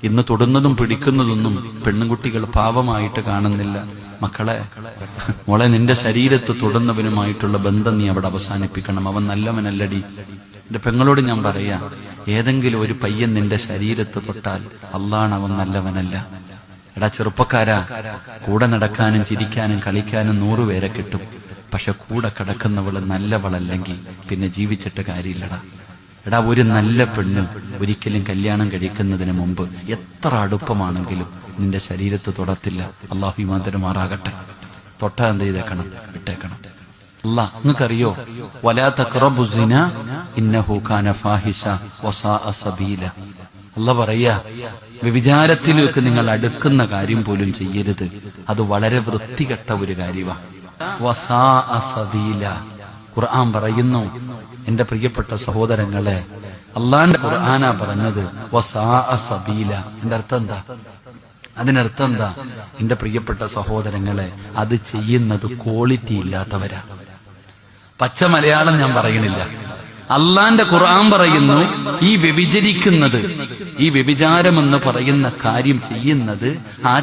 ഇന്ന് തൊടുന്നതും പിടിക്കുന്നതൊന്നും പെണ്ണുകുട്ടികൾ പാവമായിട്ട് കാണുന്നില്ല. മക്കളെ, മോളെ, നിന്റെ ശരീരത്ത് തൊടുന്നവനുമായിട്ടുള്ള ബന്ധം നീ അവിടെ അവസാനിപ്പിക്കണം. അവൻ നല്ലവനല്ലടി. എന്റെ പെങ്ങളോട് ഞാൻ പറയാ, ഏതെങ്കിലും ഒരു പയ്യൻ നിന്റെ ശരീരത്ത് തൊട്ടാൽ അല്ലാഹ് അവൻ നല്ലവനല്ല. എടാ ചെറുപ്പക്കാരാ, കൂടെ നടക്കാനും ചിരിക്കാനും കളിക്കാനും 100 പേരെ കിട്ടും. പക്ഷെ കൂടെ കിടക്കുന്നവള് നല്ലവളല്ലെങ്കിൽ പിന്നെ ജീവിച്ചിട്ട് കാര്യമില്ലടാ. എടാ, ഒരു നല്ല പെണ്ണ് ഒരിക്കലും കല്യാണം കഴിക്കുന്നതിന് മുമ്പ് എത്ര അടുപ്പമാണെങ്കിലും നിന്റെ ശരീരത്ത് തൊടത്തില്ല. അല്ലാഹു ഈമാൻ തരുമാറാകട്ടെ. തൊട്ടാ എന്ത് ചെയ്തേക്കണം? വിട്ടേക്കണം. അല്ലാഹ് നിങ്ങൾക്കറിയോ, വലാ തഖറബു സിന ഇന്നഹു കാന ഫാഹിഷ വസാഅ സബീല. അല്ലാഹ് പറയാ, വ്യഭിചാരത്തിലേക്ക് നിങ്ങൾ അടുക്കുന്ന കാര്യം പോലും ചെയ്യരുത്. അത് വളരെ വൃത്തികെട്ട ഒരു കാര്യമാണ്. വസാഅ സബീല. ഖുർആൻ പറയുന്നു, എന്റെ പ്രിയപ്പെട്ട സഹോദരങ്ങളെ, അള്ളാന്റെ ഖുർആനാ പറഞ്ഞത് വസാഅ സബീല. എന്റെ അർത്ഥം എന്താ? അതിനർത്ഥം എന്താ? എന്റെ പ്രിയപ്പെട്ട സഹോദരങ്ങളെ, അത് ചെയ്യുന്നത് ക്വാളിറ്റി ഇല്ലാത്തവരാ. പച്ച മലയാളം ഞാൻ പറയണില്ല. അള്ളാന്റെ ഖുർആൻ പറയുന്നു, ഈ വ്യഭിചരിക്കുന്നത്, ഈ വ്യഭിചാരമെന്ന് പറയുന്ന കാര്യം ചെയ്യുന്നത് ആ